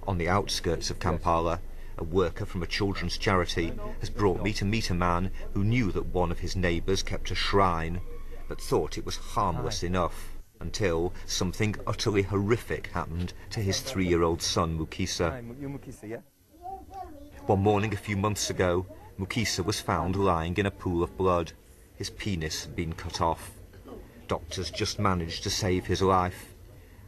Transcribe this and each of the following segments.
On the outskirts of Kampala, a worker from a children's charity has brought me to meet a man who knew that one of his neighbours kept a shrine, but thought it was harmless enough, until something utterly horrific happened to his 3-year-old son, Mukisa. One morning a few months ago, Mukisa was found lying in a pool of blood. His penis had been cut off. Doctors just managed to save his life.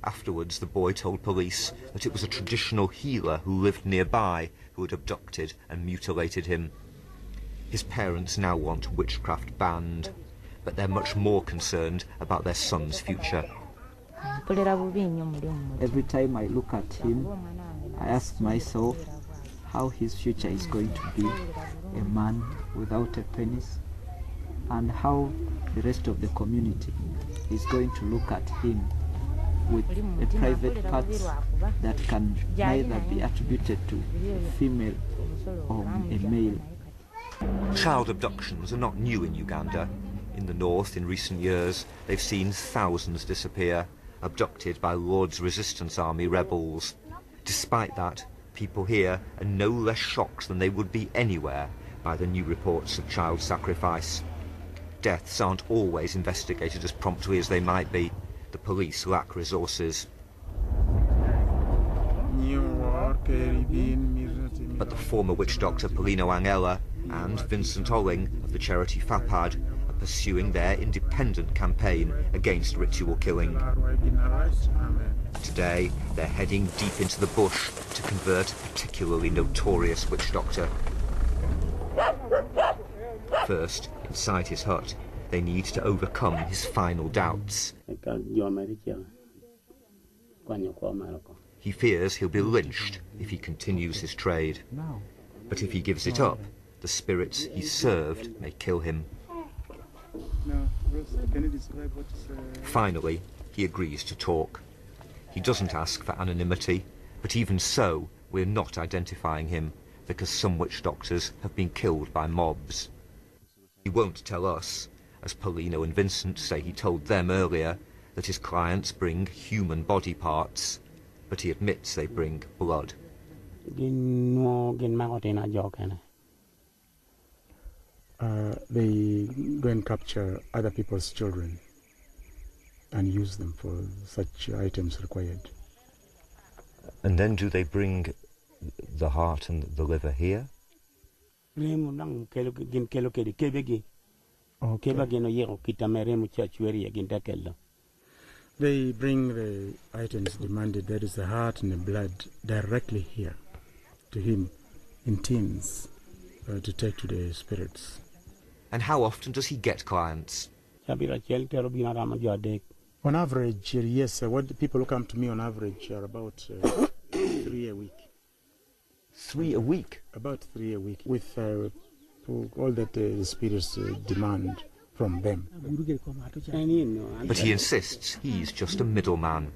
Afterwards, the boy told police that it was a traditional healer who lived nearby who had abducted and mutilated him. His parents now want witchcraft banned, but they're much more concerned about their son's future. Every time I look at him, I ask myself how his future is going to be, a man without a penis, and how the rest of the community is going to look at him with a private parts that can neither be attributed to a female or a male. Child abductions are not new in Uganda. In the north, in recent years, they've seen thousands disappear, abducted by Lord's Resistance Army rebels. Despite that, people here are no less shocked than they would be anywhere by the new reports of child sacrifice. Deaths aren't always investigated as promptly as they might be. The police lack resources. But the former witch doctor Paulino Angela and Vincent Olling of the charity FAPAD are pursuing their independent campaign against ritual killing. Today, they're heading deep into the bush to convert a particularly notorious witch doctor. First, inside his hut, they need to overcome his final doubts. He fears he'll be lynched if he continues his trade. But if he gives it up, the spirits he served may kill him. Finally, he agrees to talk. He doesn't ask for anonymity, but even so, we're not identifying him, because some witch doctors have been killed by mobs. He won't tell us, as Paulino and Vincent say he told them earlier, that his clients bring human body parts, but he admits they bring blood. They go and capture other people's children and use them for such items required. And then do they bring the heart and the liver here? Okay. They bring the items demanded, that is the heart and the blood, directly here to him in tins to take to the spirits. And how often does he get clients? On average, yes, what people who come to me on average are about 3 a week. 3 a week? About 3 a week, with all that the spirits demand from them. But he insists he's just a middleman.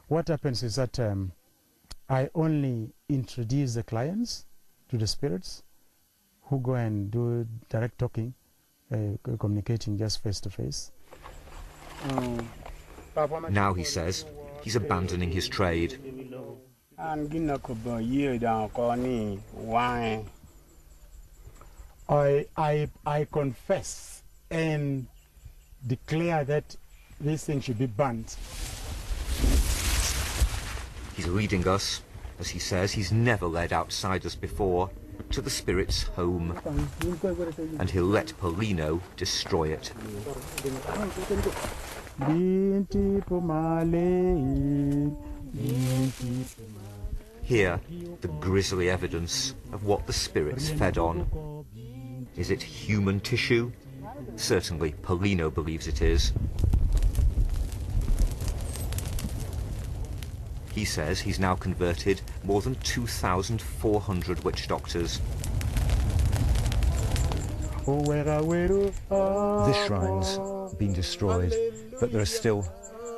What happens is that I only introduce the clients to the spirits who go and do direct talking, communicating just face to face. Now, he says, he's abandoning his trade. I confess and declare that this thing should be banned. He's leading us, as he says he's never led outsiders before, to the spirit's home. And he'll let Paulino destroy it. Here, the grisly evidence of what the spirits fed on. Is it human tissue? Certainly, Paulino believes it is. He says he's now converted more than 2,400 witch doctors. This shrine's been destroyed, but there are still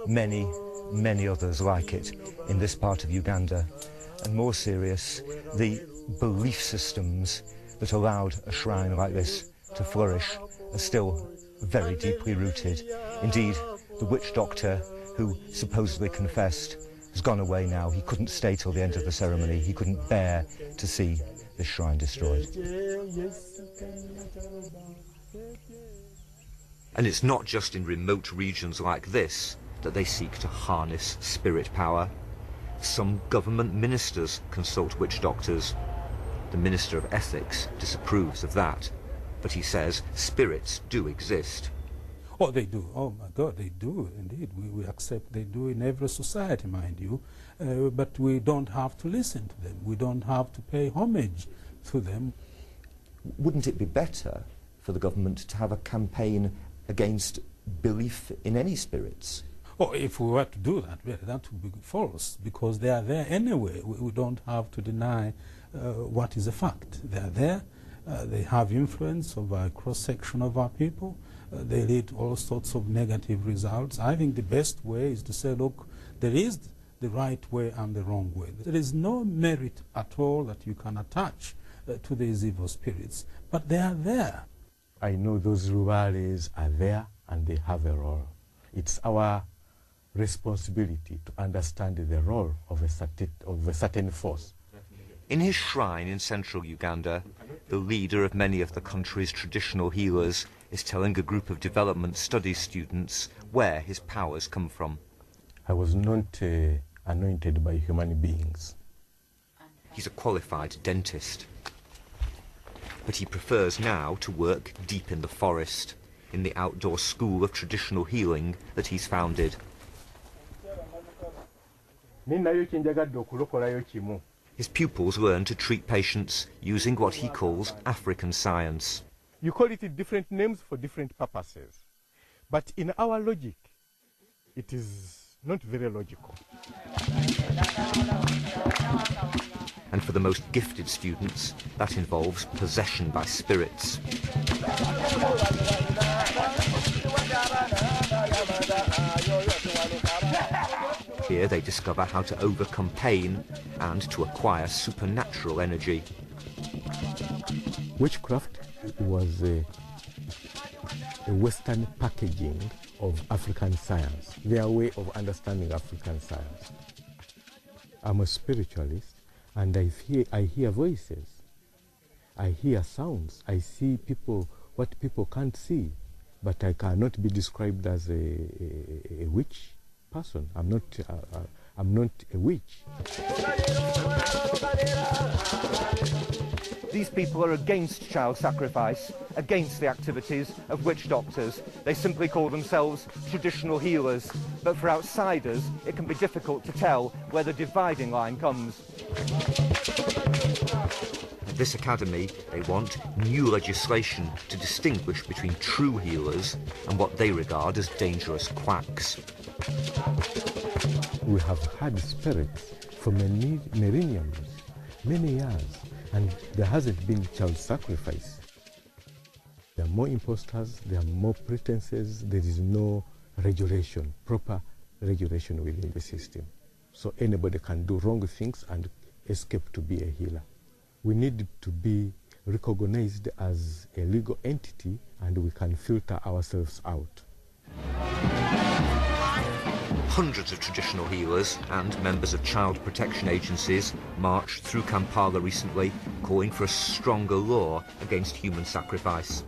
many, many others like it in this part of Uganda. And more serious, the belief systems that allowed a shrine like this to flourish are still very deeply rooted. Indeed, the witch doctor who supposedly confessed has gone away now. He couldn't stay till the end of the ceremony. He couldn't bear to see the shrine destroyed. And it's not just in remote regions like this that they seek to harness spirit power. Some government ministers consult witch doctors. The Minister of Ethics disapproves of that, but he says spirits do exist. Oh, they do. Oh, my God, they do, indeed. We accept they do in every society, mind you. But we don't have to listen to them. We don't have to pay homage to them. Wouldn't it be better for the government to have a campaign against belief in any spirits? Oh, if we were to do that, well, that would be false, because they are there anyway. We don't have to deny what is a fact. They are there. They have influence over a cross-section of our people. They lead to all sorts of negative results. I think the best way is to say, look, there is the right way and the wrong way. There is no merit at all that you can attach to these evil spirits, but they are there. I know those rurales are there and they have a role. It's our responsibility to understand the role of a certain force. In his shrine in central Uganda, the leader of many of the country's traditional healers is telling a group of development studies students where his powers come from. I was not anointed by human beings. He's a qualified dentist. But he prefers now to work deep in the forest, in the outdoor school of traditional healing that he's founded. His pupils learn to treat patients using what he calls African science. You call it different names for different purposes. But in our logic, it is not very logical. And for the most gifted students, that involves possession by spirits. Here they discover how to overcome pain and to acquire supernatural energy. Witchcraft was a Western packaging of African science, their way of understanding African science. I'm a spiritualist, and I hear voices, I hear sounds, I see people, what people can't see, but I cannot be described as a witch person. I'm not a witch. These people are against child sacrifice, against the activities of witch doctors. They simply call themselves traditional healers, but for outsiders it can be difficult to tell where the dividing line comes. At this academy, they want new legislation to distinguish between true healers and what they regard as dangerous quacks. We have had spirits for many millenniums, many years, and there hasn't been child sacrifice. There are more imposters, there are more pretenses, there is no regulation, proper regulation within the system. So anybody can do wrong things and escape to be a healer. We need to be recognized as a legal entity, and we can filter ourselves out. Hundreds of traditional healers and members of child protection agencies marched through Kampala recently, calling for a stronger law against human sacrifice.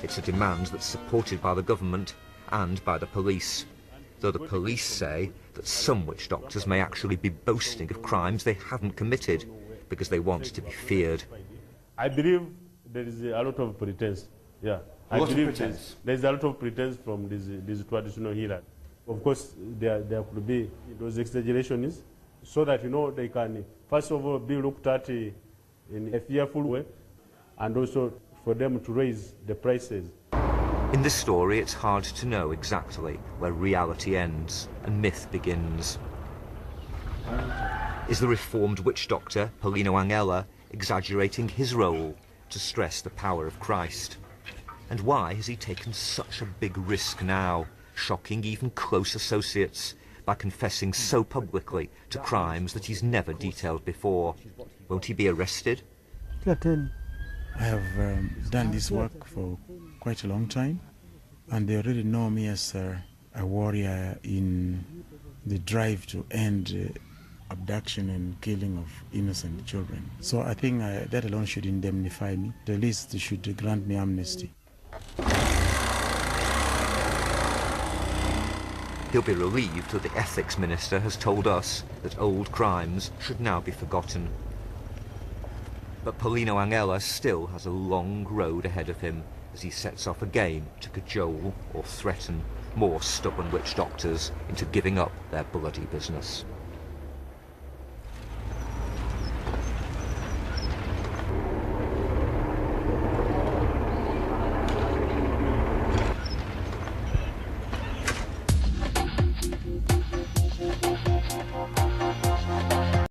It's a demand that's supported by the government and by the police, though the police say that some witch doctors may actually be boasting of crimes they haven't committed because they want to be feared. I believe there is a lot of pretense. Yeah, I believe there is a lot of pretense from these traditional healers. Of course, there could be those exaggerations, so that they can first of all be looked at in a fearful way, and also for them to raise the prices. In this story, it's hard to know exactly where reality ends and myth begins. Is the reformed witch doctor, Paulino Angela, exaggerating his role to stress the power of Christ? And why has he taken such a big risk now, shocking even close associates by confessing so publicly to crimes that he's never detailed before? Won't he be arrested? I have done this work for quite a long time, and they already know me as a warrior in the drive to end abduction and killing of innocent children. So I think that alone should indemnify me. At least they should grant me amnesty. He'll be relieved that the ethics minister has told us that old crimes should now be forgotten. But Paulino Angela still has a long road ahead of him as he sets off again to cajole or threaten more stubborn witch doctors into giving up their bloody business.